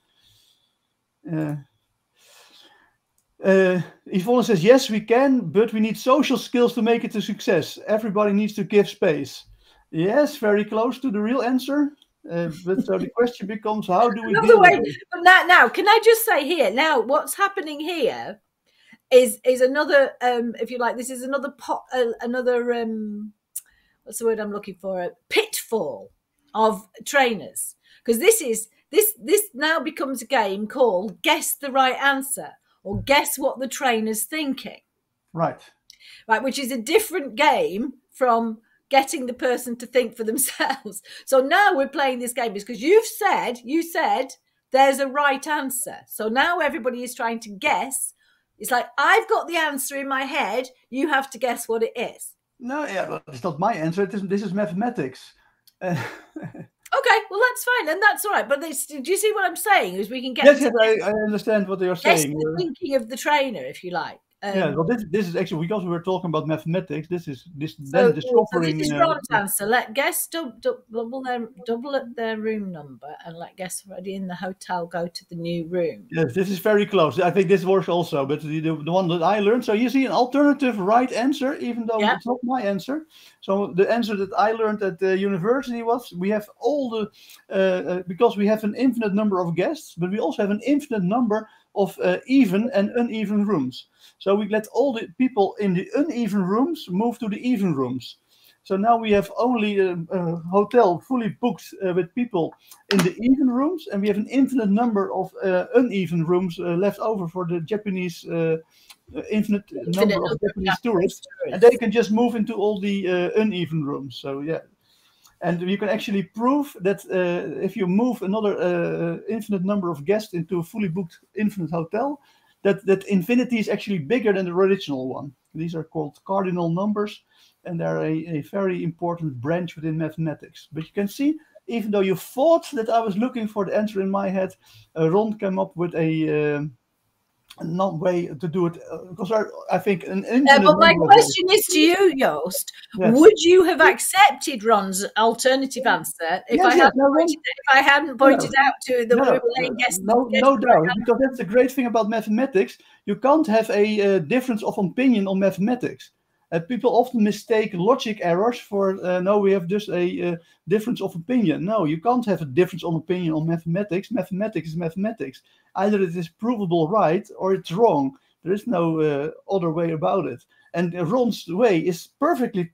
Yvonne says, yes, we can, but we need social skills to make it a success. Everybody needs to give space. Yes, very close to the real answer. But so the question becomes, how do we deal with it? But now, can I just say here, now what's happening here is another, if you like, this is another what's the word I'm looking for? A pitfall of trainers. Because this now becomes a game called Guess the Right Answer, or Guess What the Trainer's Thinking. Right, which is a different game from getting the person to think for themselves. So now we're playing this game because you said there's a right answer. So now everybody is trying to guess. It's like, I've got the answer in my head. You have to guess what it is. No, yeah, it's not my answer. This is mathematics. Okay, well, that's fine. And that's all right. But do you see what I'm saying? Is we can get yes, I understand what you're saying. The thinking of the trainer, if you like. Yeah, well, this is actually, because we were talking about mathematics. This is discovering. So this is Ron's answer. Let guests double their room number, and let guests already in the hotel go to the new room. Yes, this is very close. I think this works also, but the one that I learned. So you see an alternative right answer, even though it's not my answer. So the answer that I learned at the university was, we have all the because we have an infinite number of guests, but we also have an infinite number of even and uneven rooms. So we let all the people in the uneven rooms move to the even rooms. So now we have only a hotel fully booked with people in the even rooms, and we have an infinite number of uneven rooms left over for the Japanese infinite number of Japanese tourists, and they can just move into all the uneven rooms. So yeah. And you can actually prove that if you move another infinite number of guests into a fully booked infinite hotel, that infinity is actually bigger than the original one. These are called cardinal numbers, and they're a very important branch within mathematics. But you can see, even though you thought that I was looking for the answer in my head, Ron came up with a way to do it, because I think an infinite but my question is to you, Joost. Yes. Would you have accepted Ron's alternative answer if I hadn't pointed out to the no doubt, because that's the great thing about mathematics. You can't have a difference of opinion on mathematics. People often mistake logic errors for no, we have just a difference of opinion. No, you can't have a difference of opinion on mathematics. Mathematics is mathematics. Either it is provable right or it's wrong. There is no other way about it. And Ron's way is perfectly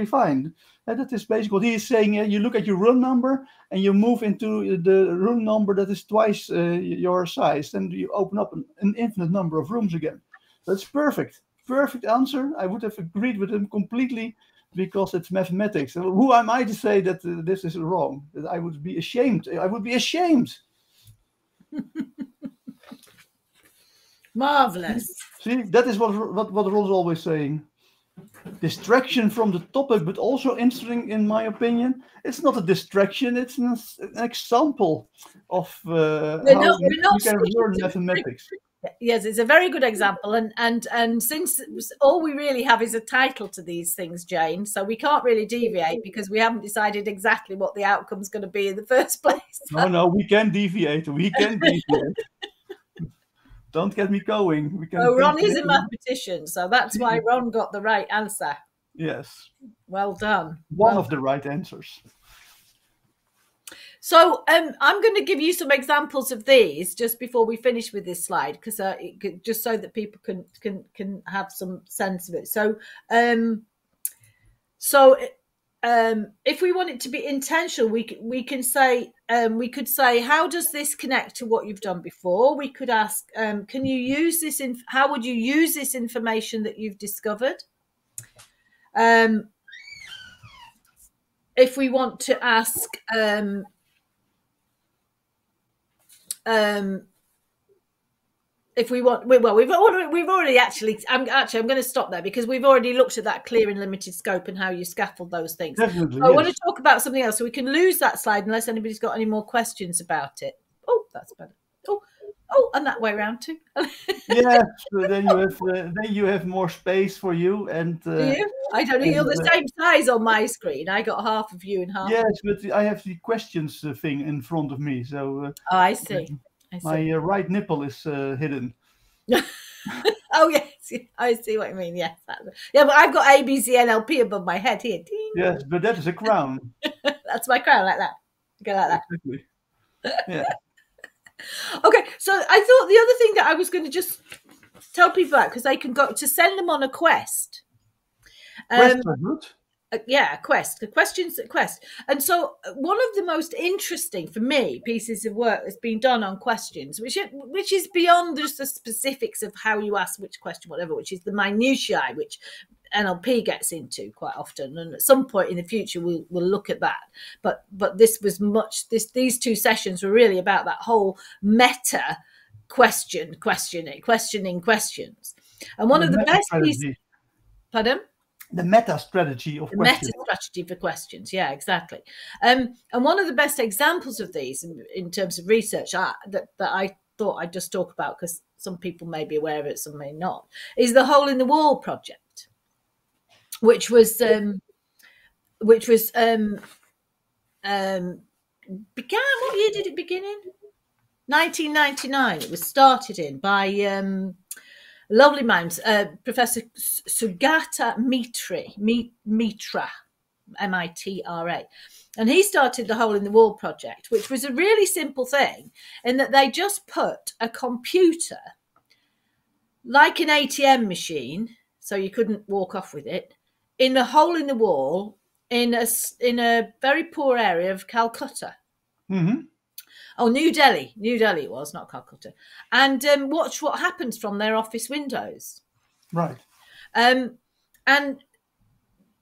fine. And that is basically what he is saying. You look at your room number and you move into the room number that is twice your size, and you open up an infinite number of rooms again. That's perfect answer. I would have agreed with him completely, because it's mathematics. Who am I to say that this is wrong? That I would be ashamed. I would be ashamed. Marvelous. See, that is what Ron's always saying. Distraction from the topic, but also interesting, in my opinion. It's not a distraction. It's an example of how you can learn mathematics. Yes, it's a very good example, and since all we really have is a title to these things, Jane, so we can't really deviate because we haven't decided exactly what the outcome's going to be in the first place. No, we can deviate. Don't get me going. Ron is a mathematician, so that's why Ron got the right answer. Yes. Well done. One of the right answers. So I'm going to give you some examples of these just before we finish with this slide, because just so that people can have some sense of it. So if we want it to be intentional, we could say, how does this connect to what you've done before? We could ask, can you use this how would you use this information that you've discovered? If we want to ask, if we want, well, we've already I'm going to stop there because we've already looked at that clear and limited scope and how you scaffold those things. Definitely, I want to talk about something else, so we can lose that slide unless anybody's got any more questions about it. Oh, that's better. Oh, and that way around too. Yes, so then you have more space for you. And do you? I don't know. You're the same size on my screen. I got half of you and half. Yes, but I have the questions thing in front of me. So. I see. My right nipple is hidden. Oh yes, I see what you mean. Yes, yeah, but I've got ABCNLP above my head here. Ding. Yes, but that is a crown. That's my crown, like that. Go like that. Exactly. Yeah. Okay, so I thought the other thing that I was going to just tell people about, because they can go to send them on a quest. Quests are good. Yeah, a questions at quest. And so one of the most interesting for me pieces of work that's been done on questions, which is beyond just the specifics of how you ask which question, whatever, which is the minutiae, which NLP gets into quite often. And at some point in the future, we'll look at that. But this was these two sessions were really about that whole meta questioning questions. And one of the best pieces, pardon? The meta strategy of questions. Meta strategy for questions, yeah, exactly. And one of the best examples of these in terms of research that I thought I'd just talk about, because some people may be aware of it, some may not, is the Hole in the Wall project, which was began. What year did it begin in? 1999. It was started in by lovely minds, Professor Sugata Mitra, M-I-T-R-A. And he started the Hole in the Wall project, which was a really simple thing in that they just put a computer, like an ATM machine, so you couldn't walk off with it, in a hole in the wall in a very poor area of Calcutta. Mm-hmm. Oh, New Delhi it was, not Calcutta. And watch what happens from their office windows. Right. And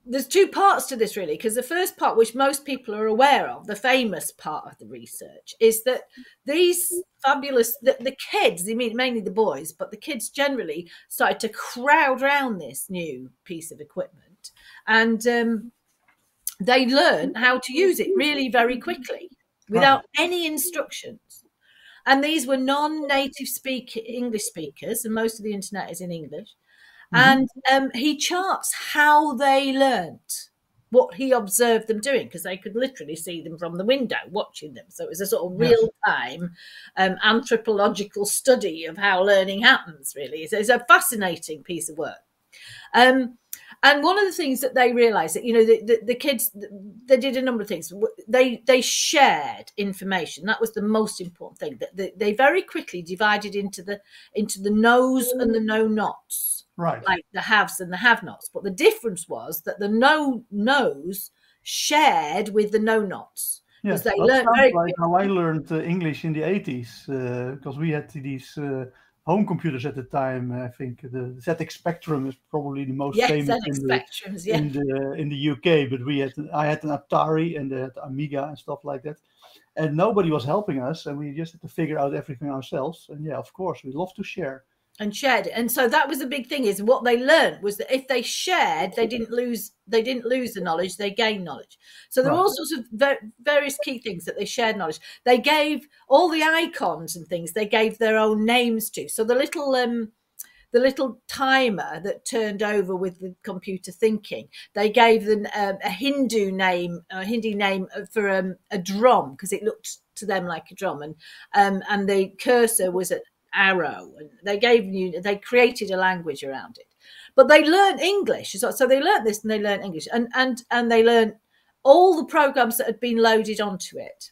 there's two parts to this, really, because the first part, which most people are aware of, the famous part of the research, is that these fabulous, the kids, mainly the boys, but the kids generally started to crowd around this new piece of equipment. And they learned how to use it really very quickly, without any instructions. And these were non-native English speakers, and most of the internet is in English. Mm-hmm. And he charts how they learnt, what he observed them doing, because they could literally see them from the window watching them. So it was a sort of real-time anthropological study of how learning happens, really. So it's a fascinating piece of work. And one of the things that they realised that, the kids, they did a number of things. They shared information. That was the most important thing. That they very quickly divided into the knows and the know-nots. Right. like the haves and the have-nots. But the difference was that the know-knows shared with the know-nots. Yes, Because they that learned sounds very like quickly. how I learned English in the 80s, because we had these home computers at the time. I think the ZX Spectrum is probably the most Yes, famous ZX Spectrums, yeah. in the UK. But I had an Atari and the Amiga and stuff like that, and nobody was helping us, and we just had to figure out everything ourselves. And yeah, of course, we love to share. And shared it. And so that was the big thing, is what they learned was that if they shared, they didn't lose the knowledge, they gained knowledge. So there were all sorts of various key things that they shared knowledge. They gave all the icons and things, they gave their own names to. So the little timer that turned over with the computer thinking, they gave them a Hindu name for a drum, because it looked to them like a drum, and the cursor was an arrow, and they created a language around it. But they learned English, so they learned this, and they learned English, and they learned all the programs that had been loaded onto it.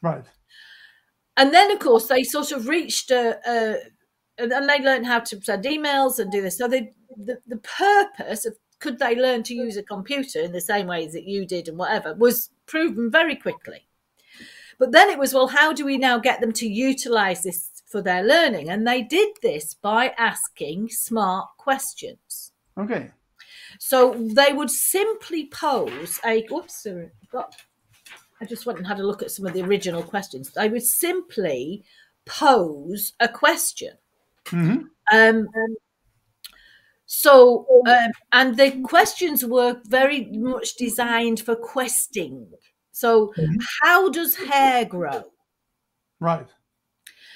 Right. And then, of course, they sort of reached and they learned how to send emails and do this. So the purpose of could they learn to use a computer in the same way that you did and whatever was proven very quickly. But then it was, well, how do we now get them to utilize this for their learning? And they did this by asking smart questions. Okay. So they would simply pose I just went and had a look at some of the original questions. They would simply pose a question. Mm-hmm. And the questions were very much designed for questing. So how does hair grow? Right.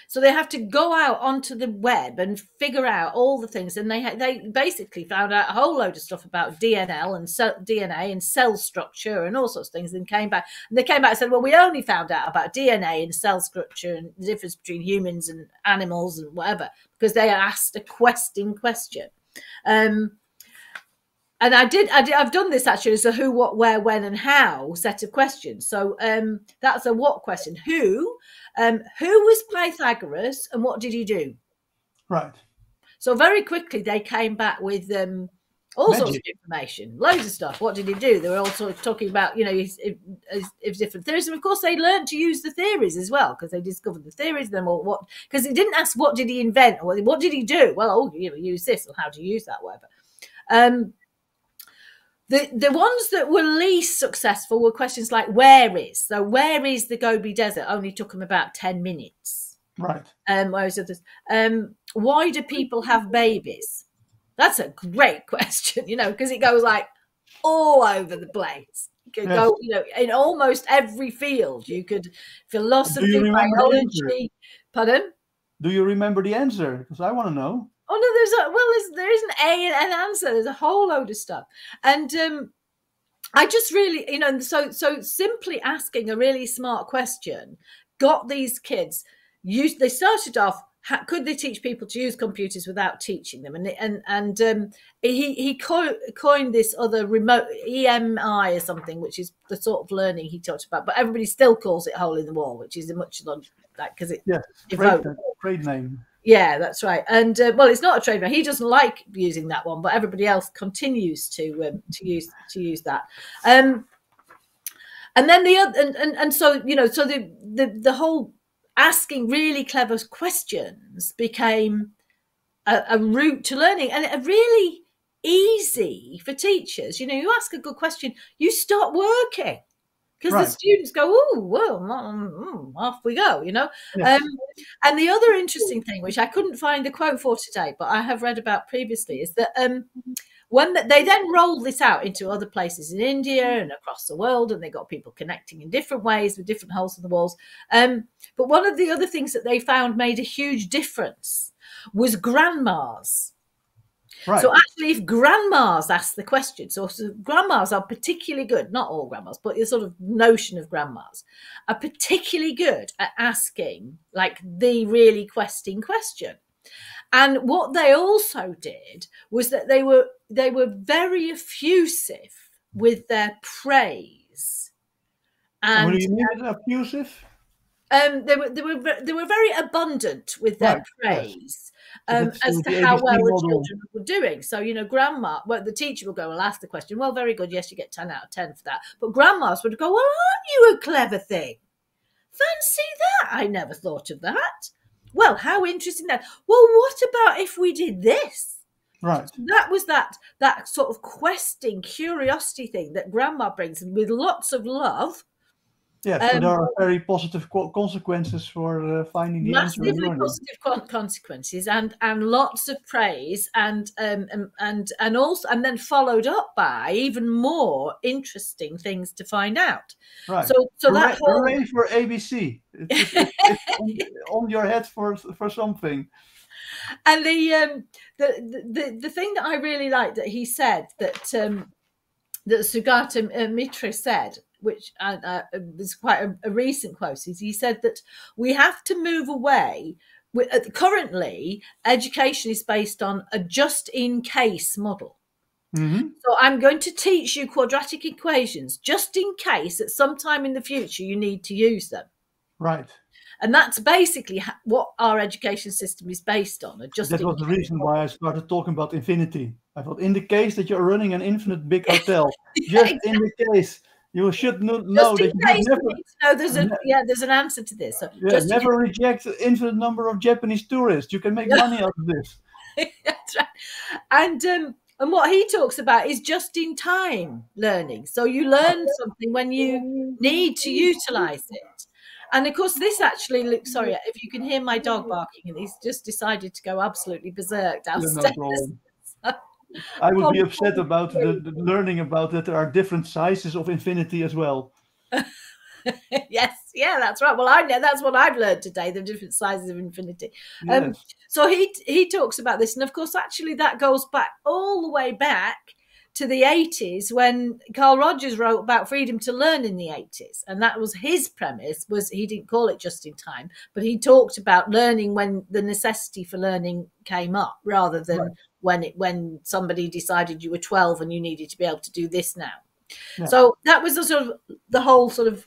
So they have to go out onto the web and figure out all the things. And they basically found out a whole load of stuff about DNA and cell structure and all sorts of things. And came back and said, well, we only found out about DNA and cell structure and the difference between humans and animals and whatever, because they asked a questing question. And I've done this actually as a who, what, where, when, and how set of questions. So that's a what question. Who was Pythagoras and what did he do? Right. So very quickly they came back with all sorts of information, loads of stuff. What did he do? They were also talking about, his different theories. And of course they learned to use the theories as well, because they discovered the theories. Then because it didn't ask what did he invent or what did he do? Well, use this or how to use that, whatever. The ones that were least successful were questions like where is. So where is the Gobi Desert? Only took them about 10 minutes. Right. Whereas others, why do people have babies? That's a great question, because it goes like all over the place. You could go, in almost every field. You could philosophy, biology. Pardon? Do you remember the answer? Because I want to know. Oh no, there is an answer. There's a whole load of stuff, and I just really, so simply asking a really smart question got these kids used. They started off. Could they teach people to use computers without teaching them? And he coined this other remote EMI or something, which is the sort of learning he talked about. But everybody still calls it hole in the wall, which is a much like because it great name. Yeah, that's right. And well, it's not a trademark. He doesn't like using that one, but everybody else continues to use that. And then the other, and so so the whole asking really clever questions became a route to learning, and a really easy for teachers. You ask a good question, you start working. Because the students go, oh, well, off we go, Yes. And the other interesting thing, which I couldn't find a quote for today, but I have read about previously, is that when they then rolled this out into other places in India and across the world, and they got people connecting in different ways with different holes in the walls. But one of the other things that they found made a huge difference was grandmas. Right. So actually, if grandmas ask the question, so grandmas are particularly good, not all grandmas, but the sort of notion of grandmas are particularly good at asking like the really questing question. And what they also did was that they were very effusive with their praise. And what do you mean effusive? They were very abundant with their praise. Yes. that's as to the how ABC well the model. children were doing. So, you know, the teacher will go, well, ask the question. Well, very good. Yes, you get 10 out of 10 for that. But grandmas would go, well, aren't you a clever thing? Fancy that. I never thought of that. Well, how interesting that. Well, what about if we did this? Right. So that was that sort of questing, curiosity thing that grandma brings with lots of love. Yeah, so there are very positive consequences for finding the answer in Massively learning. positive consequences and lots of praise and also and then followed up by even more interesting things to find out. Right. So that whole hooray for ABC. It's on your head for something. And the thing that I really liked that he said that that Sugata Mitra said, which was quite a recent quote, is he said that we have to move away. Currently, education is based on a just-in-case model. Mm-hmm. So I'm going to teach you quadratic equations just in case at some time in the future you need to use them. Right. And that's basically what our education system is based on. That was the reason why I started talking about infinity. I thought, in the case that you're running an infinite big hotel, just exactly. In the case, you should know that you never. There's an answer to this. So never reject an infinite number of Japanese tourists. You can make money out of this. That's right. And what he talks about is just in time learning. So you learn something when you need to utilize it. And of course, this actually looks, sorry, if you can hear my dog barking, and he's just decided to go absolutely berserk downstairs. No, I would be upset about the learning about that there are different sizes of infinity as well. Yes, yeah, that's right. Well, I know that's what I've learned today, the different sizes of infinity. Yes. So he talks about this. And of course, actually, that goes back all the way back to the 80s when Carl Rogers wrote about freedom to learn in the 80s. And that was his premise, was he didn't call it just in time, but he talked about learning when the necessity for learning came up rather than when somebody decided you were 12 and you needed to be able to do this now. Yeah. So that was the whole sort of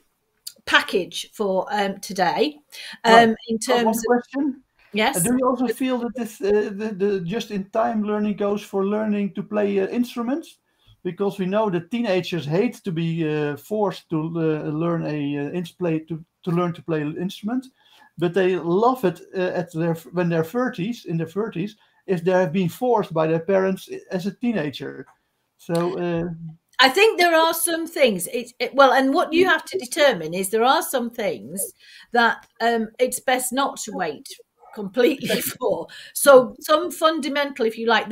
package for today. In terms of question. Yes. Do you also feel that this the just-in-time learning goes for learning to play instruments? Because we know that teenagers hate to be forced to learn to learn to play an instrument, but they love it when they're 30s, in their 30s, if they have been forced by their parents as a teenager. So. I think there are some things. And what you have to determine is there are some things that it's best not to wait completely for. So some fundamental, if you like,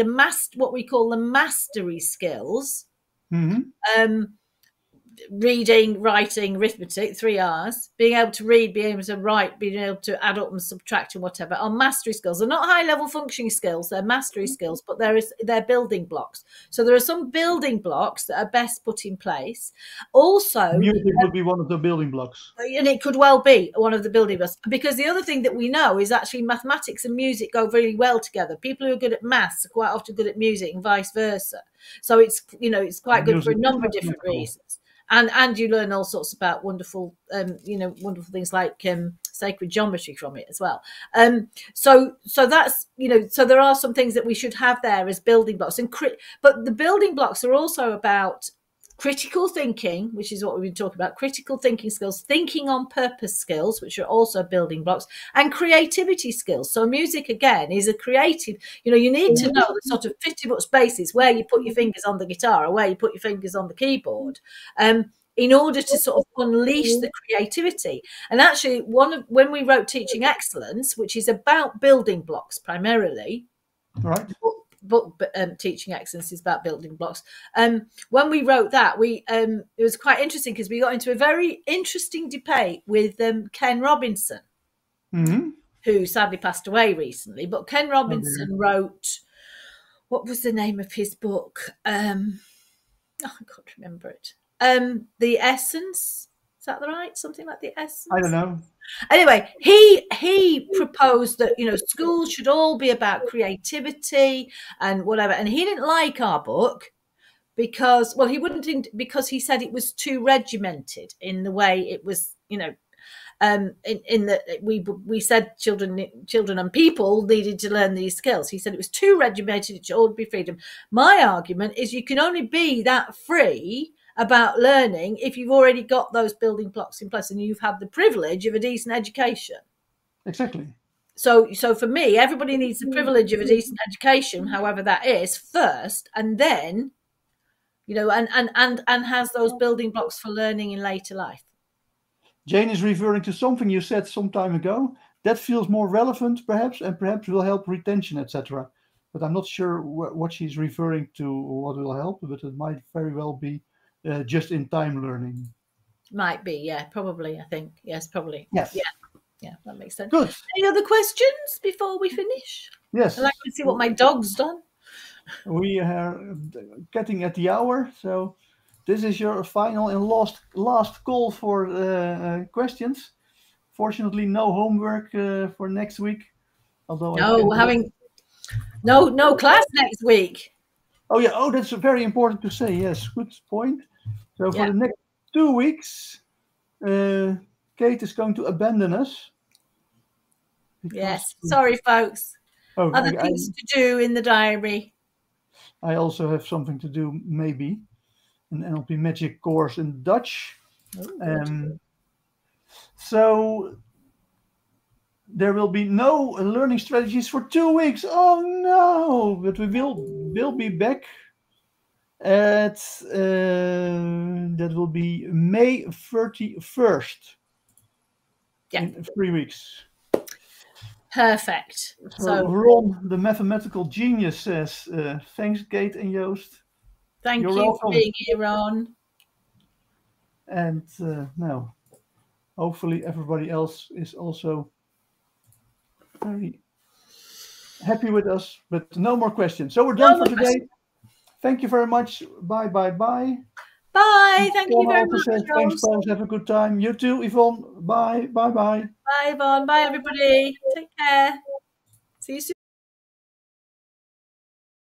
what we call the mastery skills, reading, writing, arithmetic, 3 R's, being able to read, being able to write, being able to add up and subtract and whatever, are mastery skills. They're not high-level functioning skills, they're mastery skills, but they're building blocks. So there are some building blocks that are best put in place. Also, music would be one of the building blocks. And it could well be one of the building blocks. Because the other thing that we know is actually mathematics and music go really well together. People who are good at maths are quite often good at music and vice versa. So it's quite good for a number of different reasons. And you learn all sorts about wonderful things like sacred geometry from it as well. So that's, so there are some things that we should have there as building blocks. But the building blocks are also about critical thinking, which is what we've been talking about, critical thinking skills, thinking on purpose skills, which are also building blocks, and creativity skills. So music, again, is a creative, you need to know the sort of 50-foot spaces where you put your fingers on the guitar or where you put your fingers on the keyboard, in order to sort of unleash the creativity. And actually, when we wrote Teaching Excellence, which is about building blocks primarily, right? But Teaching Excellence is about building blocks. When we wrote that, it was quite interesting because we got into a very interesting debate with Ken Robinson, who sadly passed away recently. But Ken Robinson wrote, what was the name of his book? I can't remember it. The Essence. Is that right? Something like The Essence? I don't know. Anyway, he proposed that, schools should all be about creativity and whatever. And he didn't like our book because, because he said it was too regimented in the way it was, in that we said children and people needed to learn these skills. He said it was too regimented, it should all be freedom. My argument is you can only be that free about learning if you've already got those building blocks in place and you've had the privilege of a decent education. Exactly. So for me, everybody needs the privilege of a decent education, however that is, first, and then, and has those building blocks for learning in later life. Jane is referring to something you said some time ago that feels more relevant, perhaps, and perhaps will help retention, etc. But I'm not sure what she's referring to or what will help, but it might very well be just-in-time learning. Might be, yeah, probably, I think. Yes, probably. Yes. Yeah, that makes sense. Good. Any other questions before we finish? Yes. I'd like to see what my dog's done. We are getting at the hour, so this is your final and last call for questions. Fortunately, no homework for next week. Although we're having no class next week. Oh yeah, that's very important to say. Yes, good point. So for the next 2 weeks, Kate is going to abandon us. Yes, sorry, folks. Other things to do in the diary. I also have something to do, maybe an NLP Magic course in Dutch. So there will be no learning strategies for 2 weeks. Oh no! But we will be back at that will be May 31st. In 3 weeks. Perfect. So Ron, the mathematical genius, says, thanks, Kate and Joost. Thank you for being here, Ron. And now, hopefully everybody else is also very happy with us, but no more questions. So we're done for today. Thank you very much. Bye, bye, bye. Bye. Thank you very much. Thanks, folks. Have a good time. You too, Yvonne. Bye, bye, bye. Bye, Yvonne. Bye, everybody. Take care. See you soon.